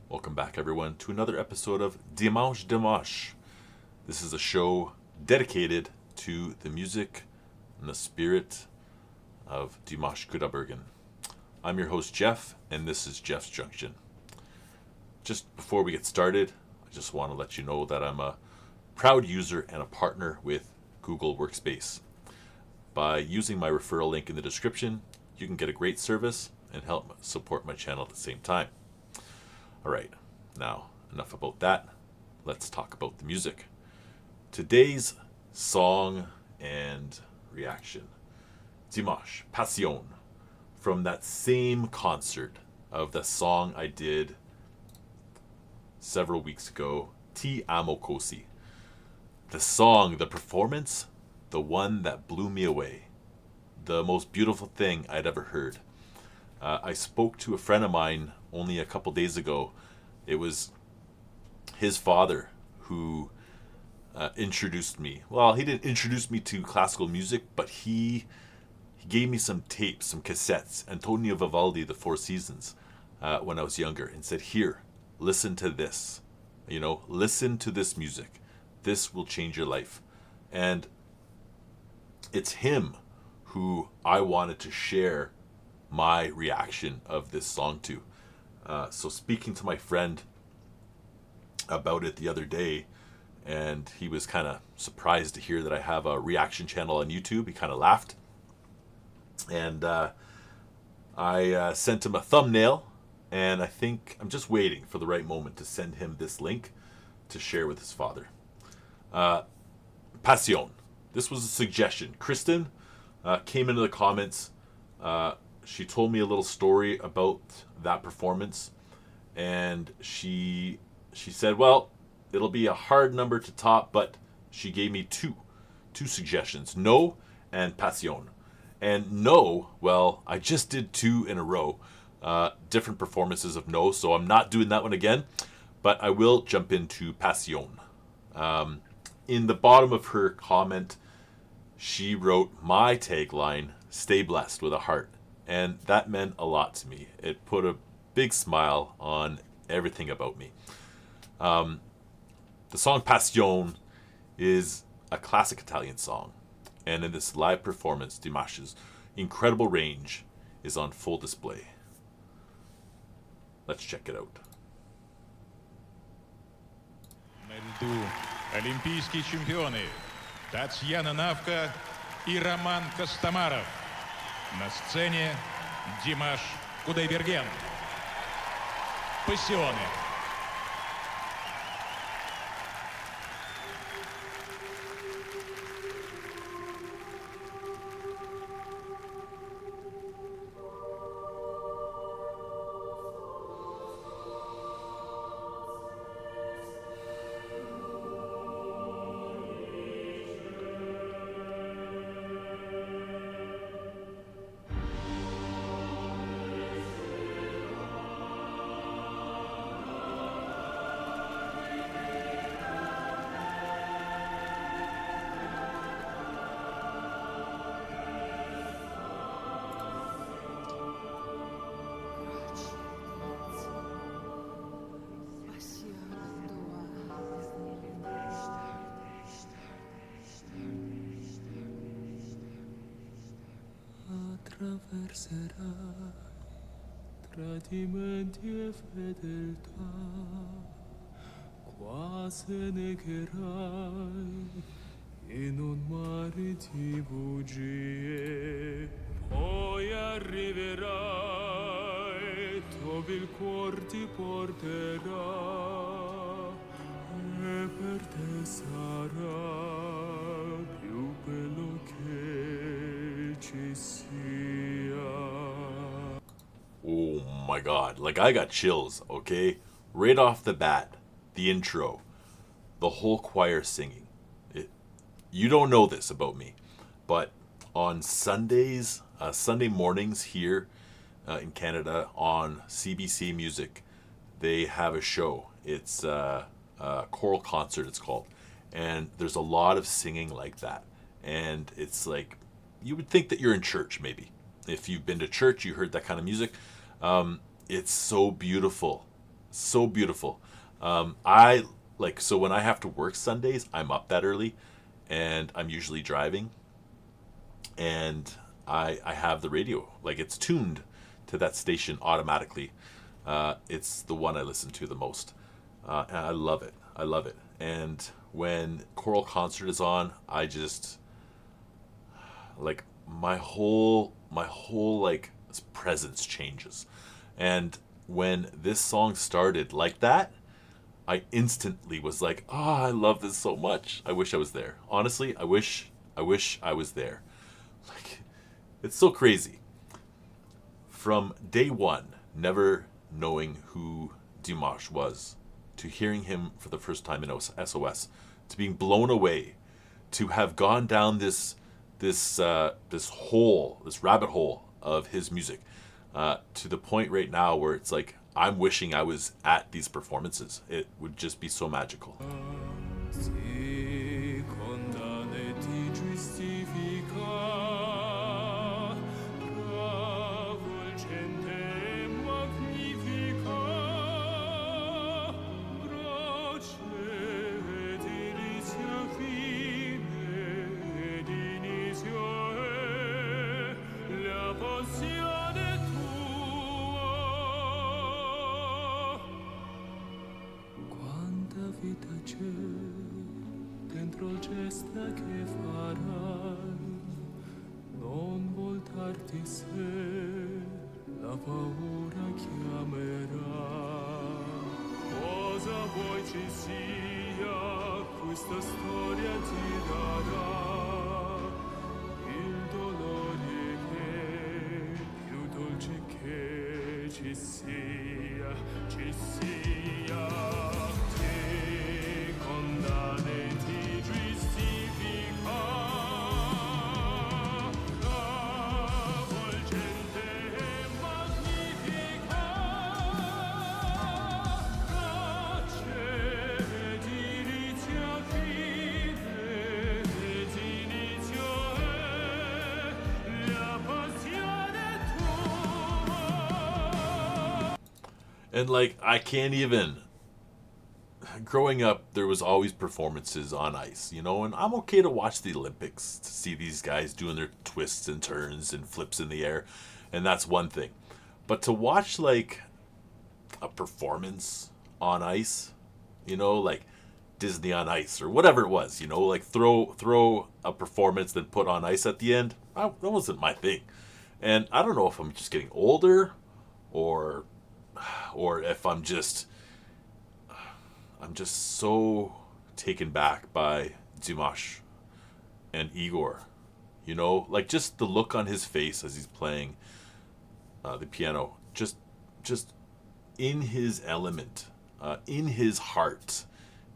Welcome back, everyone, to another episode of Dimanche. This is a show dedicated to the music and the spirit of Dimash Bergen. I'm your host, Jeff, and this is Jeff's Junction. Just before we get started, I just want to let you know that I'm a proud user and a partner with Google Workspace. By using my referral link in the description, you can get a great service and help support my channel at the same time. All right, now enough about that. Let's talk about the music. Today's song and reaction. Dimash, Passione, from that same concert of the song I did several weeks ago, Ti Amo Così. The song, the performance, the one that blew me away. The most beautiful thing I'd ever heard. I spoke to a friend of mine only a couple days ago. It was his father who introduced me. Well, he didn't introduce me to classical music, but he gave me some tapes, some cassettes, Antonio Vivaldi, The Four Seasons, when I was younger, and said, "Here, listen to this. Listen to this music. This will change your life." And it's him who I wanted to share my reaction of this song to. So speaking to my friend about it the other day, and he was kind of surprised to hear that I have a reaction channel on YouTube. He kind of laughed. And I sent him a thumbnail, and I think I'm just waiting for the right moment to send him this link to share with his father. Passione. This was a suggestion. Kristen came into the comments. She told me a little story about that performance, and she said, well, it'll be a hard number to top, but she gave me two suggestions, No and Passione. And No, well, I just did two in a row, different performances of No, so I'm not doing that one again, but I will jump into Passione. In the bottom of her comment, she wrote my tagline, "Stay blessed," with a heart. And that meant a lot to me. It put a big smile on everything about me. The song Passione is a classic Italian song. And in this live performance, Dimash's incredible range is on full display. Let's check it out. На льду олимпийские чемпионы Татьяна Навка и Роман Костомаров. На сцене Димаш Кудайберген. Passione. Attraverserai tradimenti e fedeltà, quasi negherai in un mare di bugie, poi arriverai dove il cuor ti porterà e per te sarà più bello che ci sia. Oh my god, like I got chills, okay? Right off the bat, the intro, the whole choir singing. You don't know this about me, but on Sundays, Sunday mornings here in Canada on CBC Music, they have a show. It's a choral concert, it's called. And there's a lot of singing like that. And it's like, you would think that you're in church, maybe. If you've been to church, you heard that kind of music. It's so beautiful, So beautiful. I like, so when I have to work Sundays, I'm up that early, and I'm usually driving, and I have the radio, like it's tuned to that station automatically. It's the one I listen to the most, and I love it. I love it. And when choral concert is on, I just like my whole like presence changes. And when this song started like that, I instantly was like, "Oh, I love this so much. I wish I was there." Honestly, I wish I was there. Like, it's so crazy. From day one, never knowing who Dimash was, to hearing him for the first time in SOS, to being blown away, to have gone down this rabbit hole of his music, to the point right now where it's like I'm wishing I was at these performances. It would just be so magical. Si condane ti giustifica, travolgente e magnifica, grazie ed inizia fine ed inizio è la passione tua. Quanta vita c'è dentro il gesto che farai, non voltarti se la paura chiamerà. Cosa vuoi ci sia, questa storia ti darà il dolore che più dolce che ci sia, ci sia. Te condanna e ti giustifica, travolgente e magnifica, grazie ed inizia fine ed inizio è la passione tua. And like, I can't even. Growing up, there was always performances on ice, and I'm okay to watch the Olympics, to see these guys doing their twists and turns and flips in the air, and that's one thing. But to watch like a performance on ice, like Disney on Ice or whatever it was, like throw a performance then put on ice at the end, that wasn't my thing. And I don't know if I'm just getting older, or if I'm just so taken back by Dimash and Igor. Like just the look on his face as he's playing the piano, just in his element, in his heart,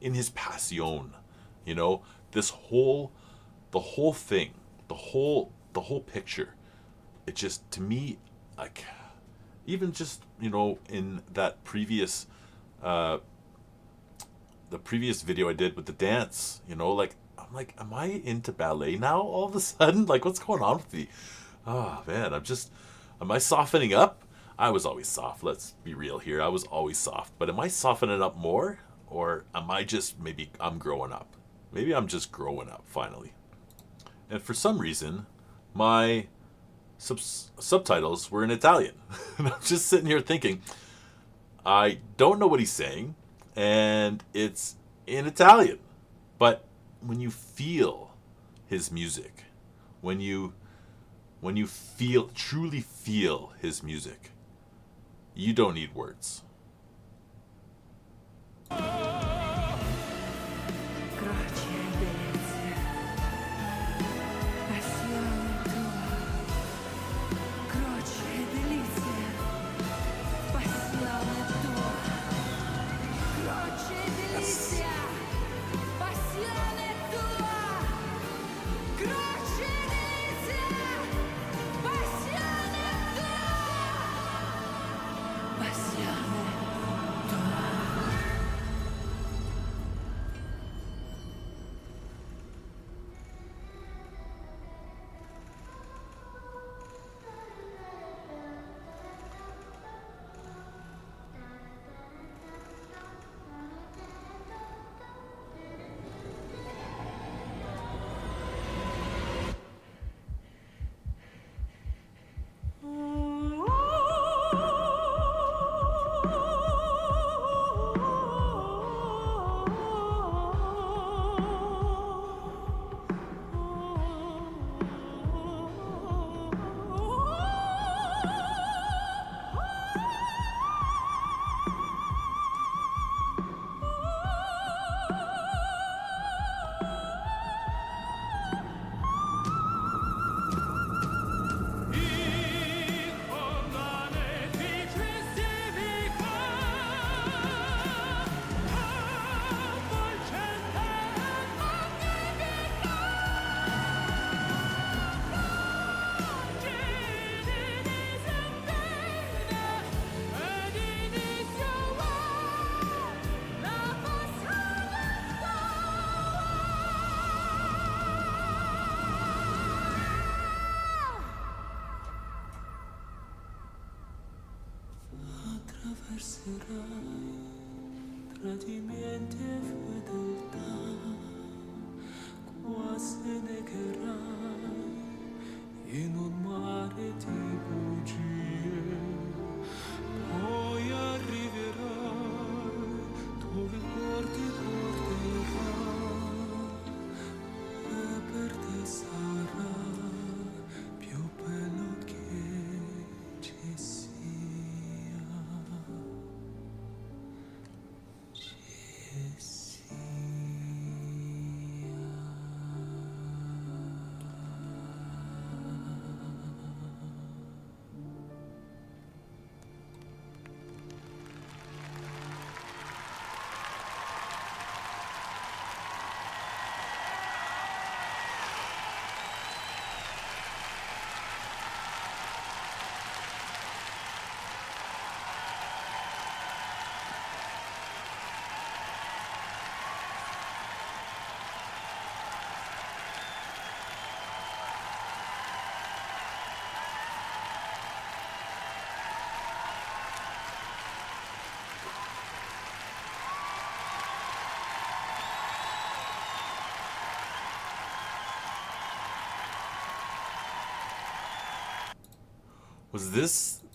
in his passion. This the whole thing, the whole picture. It just, to me, like, even just in that previous the previous video I did with the dance, like, I'm like, am I into ballet now all of a sudden? Like, what's going on with me? Oh man, am I softening up? I was always soft, let's be real here. I was always soft. But am I softening up more? Or am I just, maybe I'm growing up? Maybe I'm just growing up finally. And for some reason, my subtitles were in Italian. And I'm just sitting here thinking, I don't know what he's saying, and it's in Italian. But when you feel his music, when you truly feel his music, you don't need words. tradimenti e fedeltà, quasi negherai in un mare di bugie, poi arriverai dove il cuore ti porterà, e per te sarà più bello che ci sia.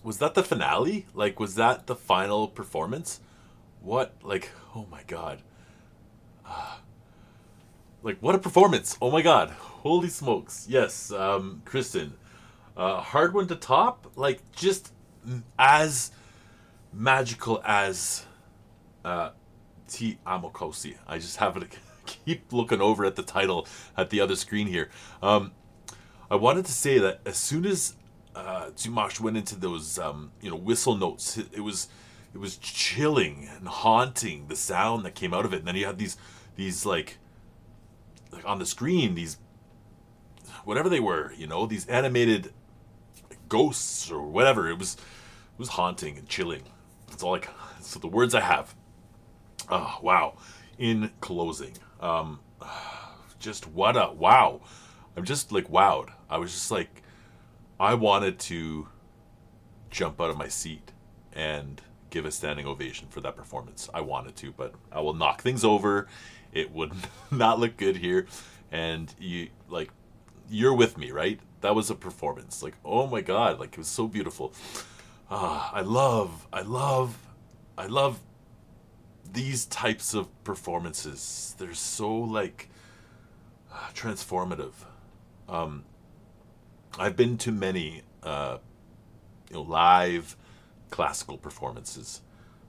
Was that the finale? Like, was that the final performance? What, like, oh my god. Like, what a performance. Oh my god. Holy smokes. Yes, Kristen. Hard one to top. Like, just as magical as Ti Amo Kosi. I just have to keep looking over at the title at the other screen here. I wanted to say that as soon as Dimash went into those whistle notes, it was chilling and haunting, the sound that came out of it. And then you had these like on the screen, these whatever they were, these animated ghosts or whatever. It was haunting and chilling. That's all so the words I have. Oh, wow. In closing, just what a wow. I'm just like wowed. I was just like, I wanted to jump out of my seat and give a standing ovation for that performance. I wanted to, but I will knock things over. It would not look good here. And you're with me, right? That was a performance. Like, oh my God, like it was so beautiful. I love these types of performances. They're so like transformative. I've been to many live classical performances,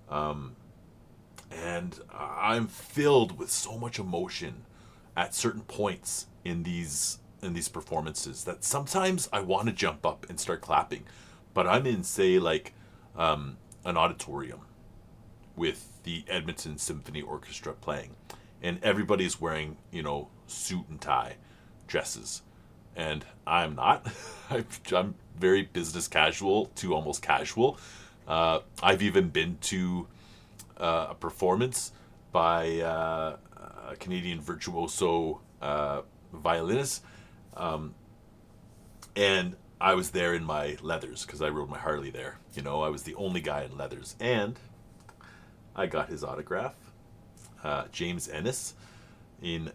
and I'm filled with so much emotion at certain points in these performances that sometimes I want to jump up and start clapping, but I'm in, say, like an auditorium with the Edmonton Symphony Orchestra playing, and everybody's wearing suit and tie dresses, and I'm not. I'm very business casual to almost casual. I've even been to a performance by a Canadian virtuoso violinist, and I was there in my leathers because I rode my Harley there. I was the only guy in leathers, and I got his autograph. James Ennis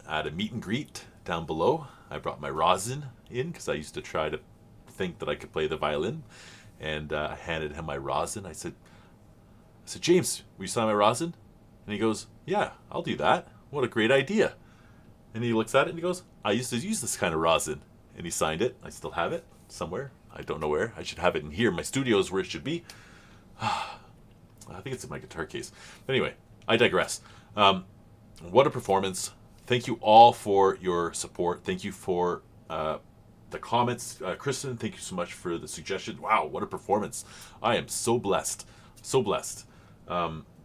at a meet and greet down below. I brought my rosin in because I used to try to think that I could play the violin, and I handed him my rosin. I said, James, will you sign my rosin? And he goes, yeah, I'll do that. What a great idea. And he looks at it and he goes, I used to use this kind of rosin. And he signed it. I still have it somewhere. I don't know where. I should have it in here. My studio is where it should be. I think it's in my guitar case. But anyway, I digress. What a performance. Thank you all for your support. Thank you for the comments. Kristen, thank you so much for the suggestion. Wow, what a performance. I am so blessed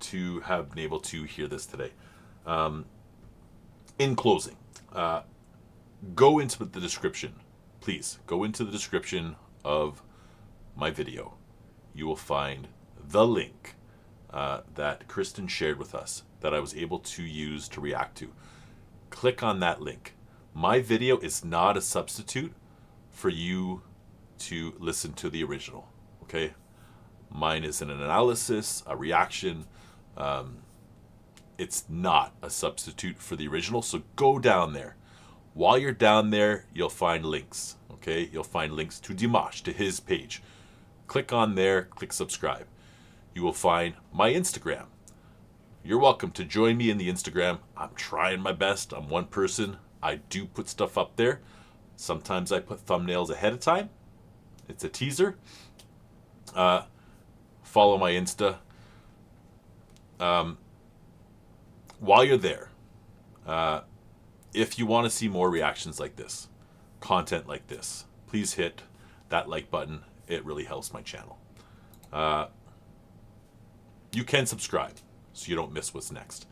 to have been able to hear this today. In closing, go into the description. Please, go into the description of my video. You will find the link that Kristen shared with us that I was able to use to react to. Click on that link. My video is not a substitute for you to listen to the original, okay? Mine is an analysis, a reaction. It's not a substitute for the original, so go down there. While you're down there, you'll find links, okay? You'll find links to Dimash, to his page. Click on there, click subscribe. You will find my Instagram. You're welcome to join me in the Instagram. I'm trying my best. I'm one person. I do put stuff up there. Sometimes I put thumbnails ahead of time. It's a teaser. Follow my Insta. While you're there, if you want to see more reactions like this, content like this, please hit that like button. It really helps my channel. You can subscribe so you don't miss what's next.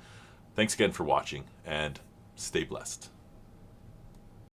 Thanks again for watching, and stay blessed.